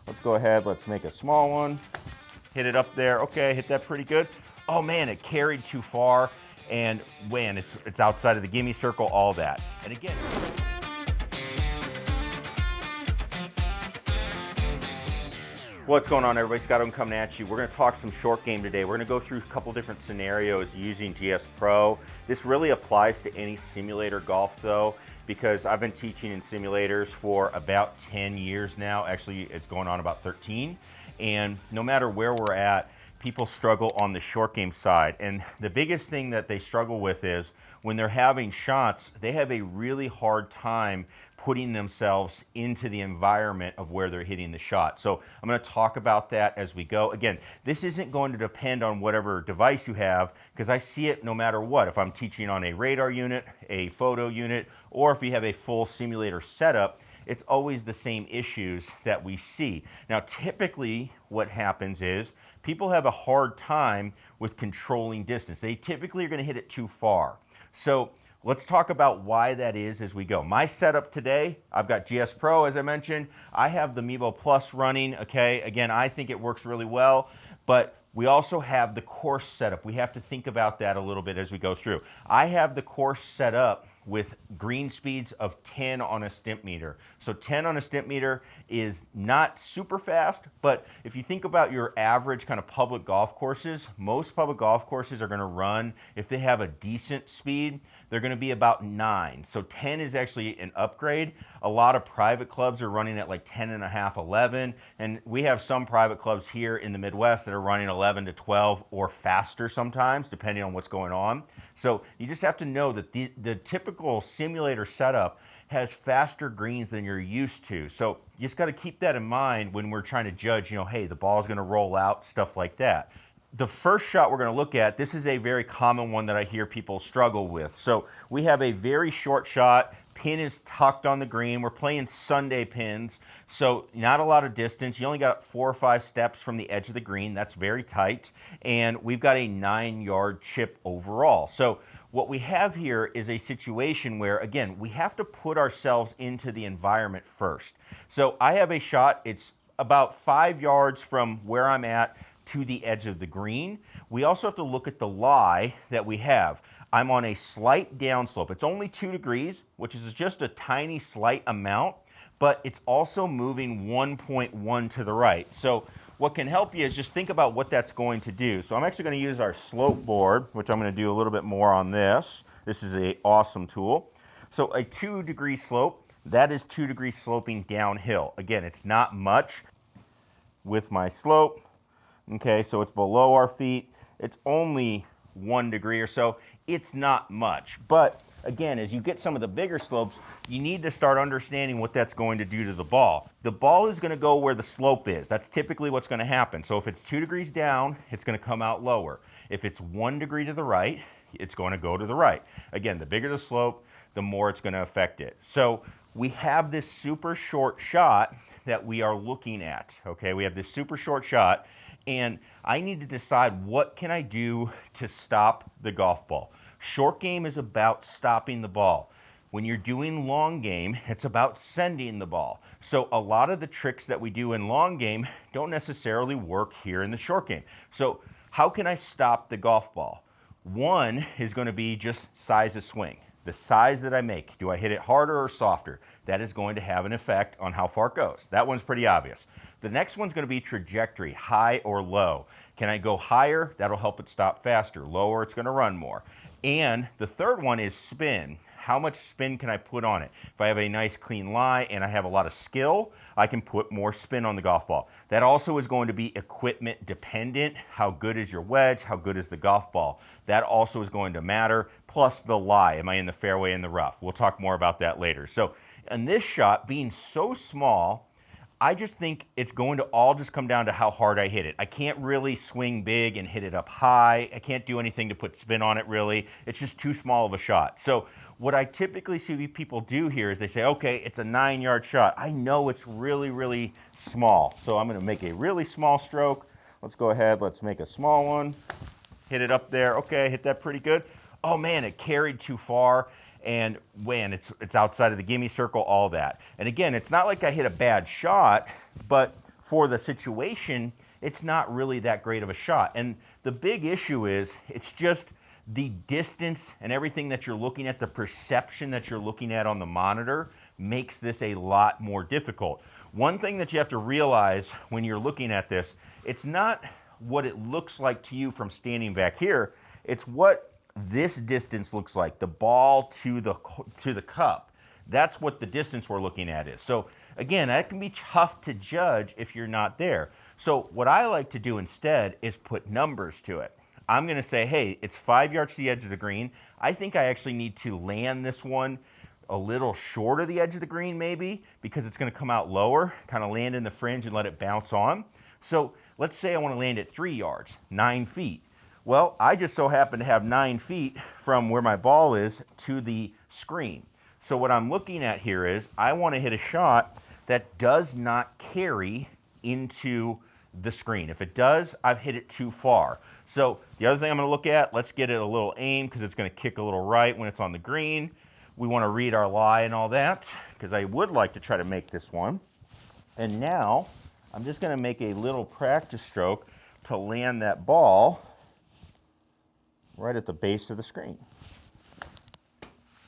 Let's go ahead, let's make a small one. Hit it up there. Okay, hit that pretty good. Oh man, it carried too far, and when it's outside of the gimme circle, all that. And again, what's going on, everybody? Scott, I'm coming at you. We're going to talk some short game today. We're going to go through a couple different scenarios using GS Pro. This really applies to any simulator golf, though, because I've been teaching in simulators for about 10 years now. Actually, it's going on about 13. And no matter where we're at, people struggle on the short game side. And the biggest thing that they struggle with is when they're having shots, they have a really hard time putting themselves into the environment of where they're hitting the shot. So I'm going to talk about that as we go. Again, this isn't going to depend on whatever device you have, because I see it no matter what. If I'm teaching on a radar unit, a photo unit, or if you have a full simulator setup, it's always the same issues that we see. Now, typically what happens is people have a hard time with controlling distance. They typically are going to hit it too far. So let's talk about why that is as we go. My setup today, I've got GS Pro, as I mentioned. I have the Mevo Plus running, okay? Again, I think it works really well, but we also have the course setup. We have to think about that a little bit as we go through. I have the course set up with green speeds of 10 on a Stimpmeter. So 10 on a Stimpmeter is not super fast, but if you think about your average kind of public golf courses, most public golf courses are going to run, if they have a decent speed, they're going to be about 9. So 10 is actually an upgrade. A lot of private clubs are running at like 10 and a half, 11, and we have some private clubs here in the Midwest that are running 11 to 12 or faster sometimes, depending on what's going on. So you just have to know that the typical simulator setup has faster greens than you're used to. So you just got to keep that in mind when we're trying to judge, hey, the ball's going to roll out, stuff like that. The first shot we're going to look at, this is a very common one that I hear people struggle with. So we have a very short shot. Pin is tucked on the green. We're playing Sunday pins, so not a lot of distance. You only got 4 or 5 steps from the edge of the green. That's very tight. And we've got a 9-yard chip overall. So what we have here is a situation where, again, we have to put ourselves into the environment first. So I have a shot. It's about 5 yards from where I'm at to the edge of the green. We also have to look at the lie that we have. I'm on a slight downslope. It's only 2 degrees, which is just a tiny slight amount, but it's also moving 1.1 to the right. So what can help you is just think about what that's going to do. So I'm actually going to use our slope board, which I'm going to do a little bit more on this. This is an awesome tool. So a 2-degree slope, that is 2 degrees sloping downhill. Again, it's not much with my slope. Okay, so it's below our feet. It's only 1 degree or so. It's not much. But again, as you get some of the bigger slopes, you need to start understanding what that's going to do to the ball. The ball is going to go where the slope is. That's typically what's going to happen. So if it's 2 degrees down, it's going to come out lower. If it's 1 degree to the right, it's going to go to the right. Again, the bigger the slope, the more it's going to affect it. So we have this super short shot that we are looking at. Okay, we have this super short shot, and I need to decide what can I do to stop the golf ball. Short game is about stopping the ball. When you're doing long game, it's about sending the ball. So a lot of the tricks that we do in long game don't necessarily work here in the short game. So how can I stop the golf ball? One is going to be just size of swing. The size that I make. Do I hit it harder or softer? That is going to have an effect on how far it goes. That one's pretty obvious. The next one's going to be trajectory, high or low. Can I go higher? That'll help it stop faster. Lower, it's going to run more. And the third one is spin. How much spin can I put on it? If I have a nice clean lie and I have a lot of skill, I can put more spin on the golf ball. That also is going to be equipment dependent. How good is your wedge? How good is the golf ball? That also is going to matter. Plus the lie. Am I in the fairway, in the rough? We'll talk more about that later. So in this shot, being so small, I just think it's going to all just come down to how hard I hit it. I can't really swing big and hit it up high. I can't do anything to put spin on it, really. It's just too small of a shot. So what I typically see people do here is they say, okay, it's a 9-yard shot. I know it's really, really small. So I'm going to make a really small stroke. Let's go ahead. Let's make a small one. Hit it up there. Okay, hit that pretty good. Oh, man, it carried too far. And when it's outside of the gimme circle, all that. And again, it's not like I hit a bad shot, but for the situation, it's not really that great of a shot. And the big issue is it's just the distance and everything that you're looking at, the perception that you're looking at on the monitor makes this a lot more difficult. One thing that you have to realize when you're looking at this, it's not what it looks like to you from standing back here, it's what this distance looks like, the ball to the cup. That's what the distance we're looking at is. So again, that can be tough to judge if you're not there. So what I like to do instead is put numbers to it. I'm going to say, hey, it's 5 yards to the edge of the green. I think I actually need to land this one a little short of the edge of the green maybe, because it's going to come out lower, kind of land in the fringe and let it bounce on. So let's say I want to land at 3 yards, 9 feet. Well, I just so happen to have 9 feet from where my ball is to the screen. So what I'm looking at here is I want to hit a shot that does not carry into the screen. If it does, I've hit it too far. So the other thing I'm going to look at, let's get it a little aim because it's going to kick a little right when it's on the green. We want to read our lie and all that because I would like to try to make this one. And now I'm just going to make a little practice stroke to land that ball right at the base of the screen.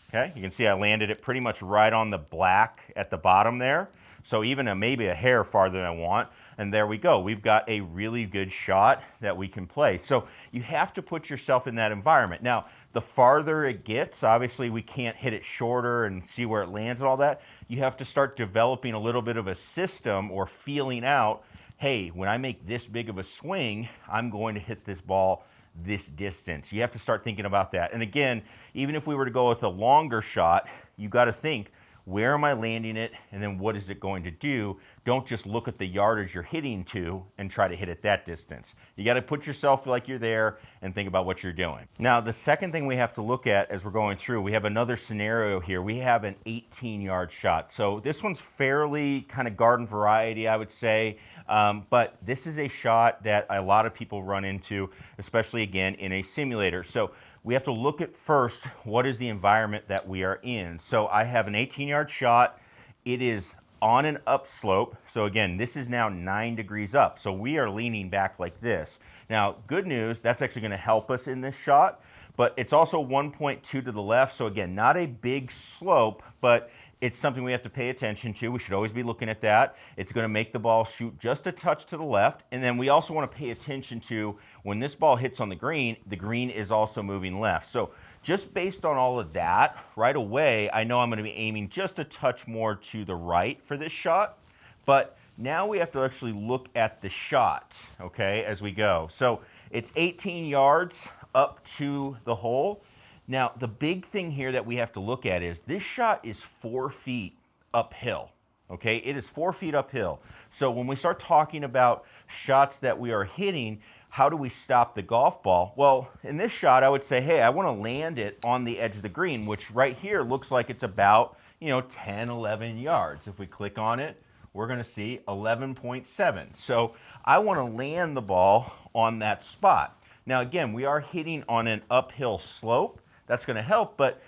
Okay, you can see I landed it pretty much right on the black at the bottom there. So even maybe a hair farther than I want. And there we go. We've got a really good shot that we can play. So you have to put yourself in that environment. Now, the farther it gets, obviously we can't hit it shorter and see where it lands and all that. You have to start developing a little bit of a system or feeling out, hey, when I make this big of a swing, I'm going to hit this ball this distance. You have to start thinking about that. And again, even if we were to go with a longer shot, you got to think, where am I landing it, and then what is it going to do? Don't just look at the yardage you're hitting to and try to hit it that distance. You got to put yourself like you're there and think about what you're doing. Now, the second thing we have to look at as we're going through, we have another scenario here. We have an 18-yard shot. So this one's fairly kind of garden variety, I would say, but this is a shot that a lot of people run into, especially, again, in a simulator. So we have to look at first, what is the environment that we are in? So I have an 18-yard shot. It is on an upslope. So again, this is now 9 degrees up. So we are leaning back like this. Now, good news, that's actually going to help us in this shot, but it's also 1.2 to the left. So again, not a big slope, but it's something we have to pay attention to. We should always be looking at that. It's going to make the ball shoot just a touch to the left. And then we also want to pay attention to when this ball hits on the green is also moving left. So just based on all of that, right away, I know I'm going to be aiming just a touch more to the right for this shot. But now we have to actually look at the shot, okay, as we go. So it's 18 yards up to the hole. Now, the big thing here that we have to look at is this shot is 4 feet uphill, okay? It is 4 feet uphill. So when we start talking about shots that we are hitting, how do we stop the golf ball? Well, in this shot, I would say, hey, I want to land it on the edge of the green, which right here looks like it's about, 10, 11 yards. If we click on it, we're going to see 11.7. So I want to land the ball on that spot. Now, again, we are hitting on an uphill slope. That's going to help, but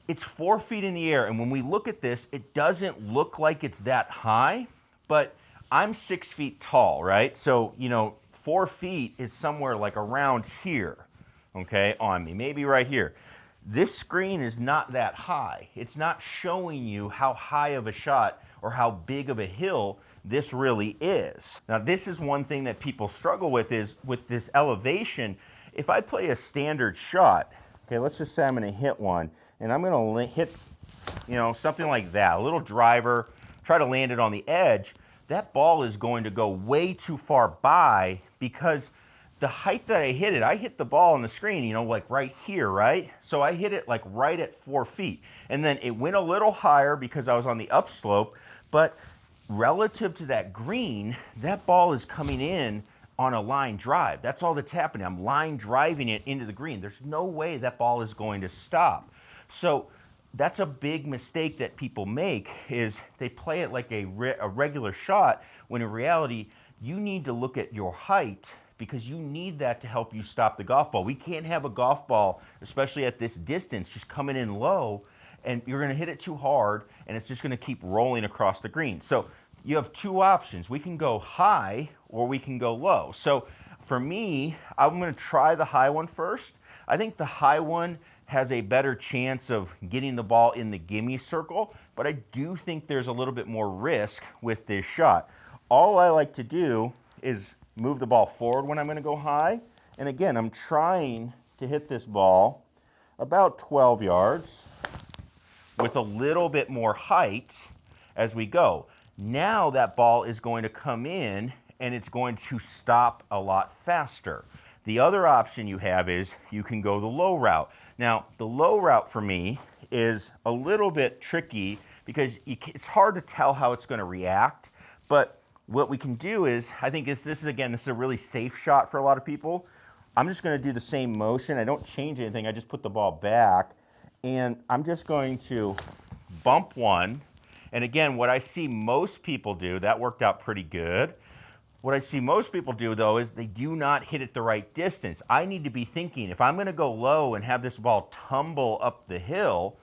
it's 4 feet in the air. And when we look at this, it doesn't look like it's that high, but I'm 6 feet tall, right? So, 4 feet is somewhere like around here, okay, on me, maybe right here. This screen is not that high. It's not showing you how high of a shot or how big of a hill this really is. Now, this is one thing that people struggle with is with this elevation. If I play a standard shot, okay, let's just say I'm going to hit one, and I'm going to hit, something like that, a little driver, try to land it on the edge. That ball is going to go way too far by because the height that I hit the ball on the screen, like right here, right? So I hit it like right at 4 feet. And then it went a little higher because I was on the upslope, but relative to that green, that ball is coming in on a line drive. That's all that's happening. I'm line driving it into the green. There's no way that ball is going to stop. So that's a big mistake that people make is they play it like a regular shot when in reality, you need to look at your height because you need that to help you stop the golf ball. We can't have a golf ball, especially at this distance, just coming in low and you're going to hit it too hard and it's just going to keep rolling across the green. So you have two options. We can go high or we can go low. So for me, I'm going to try the high one first. I think the high one has a better chance of getting the ball in the gimme circle, but I do think there's a little bit more risk with this shot. All I like to do is move the ball forward when I'm going to go high. And again, I'm trying to hit this ball about 12 yards with a little bit more height as we go. Now that ball is going to come in and it's going to stop a lot faster. The other option you have is you can go the low route. Now, the low route for me is a little bit tricky because it's hard to tell how it's going to react. But what we can do is, I think this is a really safe shot for a lot of people. I'm just going to do the same motion. I don't change anything. I just put the ball back. And I'm just going to bump one. And again, what I see most people do, that worked out pretty good. What I see most people do, though, is they do not hit it the right distance. I need to be thinking, if I'm going to go low and have this ball tumble up the hill,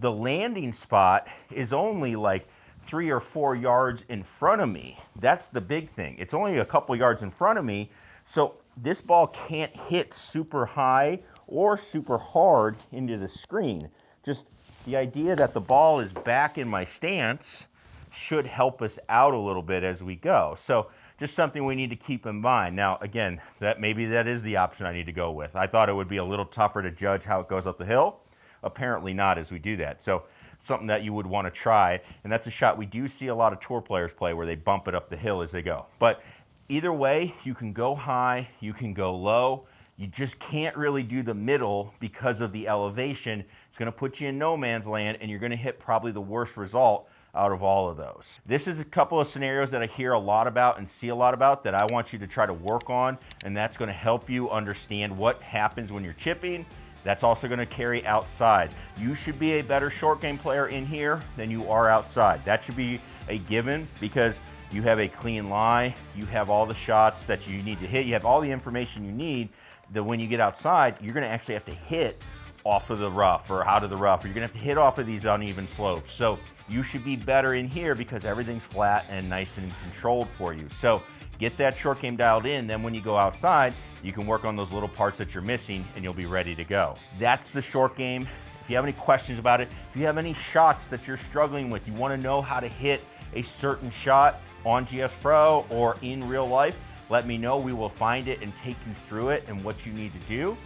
the landing spot is only like 3 or 4 yards in front of me. That's the big thing. It's only a couple yards in front of me, so this ball can't hit super high or super hard into the screen. Just the idea that the ball is back in my stance should help us out a little bit as we go. So just something we need to keep in mind. Now, again, maybe that is the option I need to go with. I thought it would be a little tougher to judge how it goes up the hill. Apparently not as we do that. So something that you would want to try, and that's a shot we do see a lot of tour players play where they bump it up the hill as they go. But either way, you can go high, you can go low. You just can't really do the middle because of the elevation. It's going to put you in no man's land, and you're going to hit probably the worst result out of all of those. This is a couple of scenarios that I hear a lot about and see a lot about that I want you to try to work on, and that's going to help you understand what happens when you're chipping. That's also going to carry outside. You should be a better short game player in here than you are outside. That should be a given because you have a clean lie, you have all the shots that you need to hit, you have all the information you need that when you get outside, you're going to actually have to hit off of the rough or out of the rough, or you're going to have to hit off of these uneven slopes. So you should be better in here because everything's flat and nice and controlled for you. So get that short game dialed in, then when you go outside, you can work on those little parts that you're missing and you'll be ready to go. That's the short game. If you have any questions about it, if you have any shots that you're struggling with, you want to know how to hit a certain shot on GS Pro or in real life, let me know. We will find it and take you through it and what you need to do.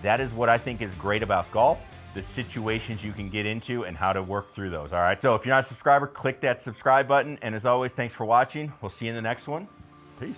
That is what I think is great about golf, the situations you can get into and how to work through those. All right, so if you're not a subscriber, click that subscribe button. And as always, thanks for watching. We'll see you in the next one. Peace.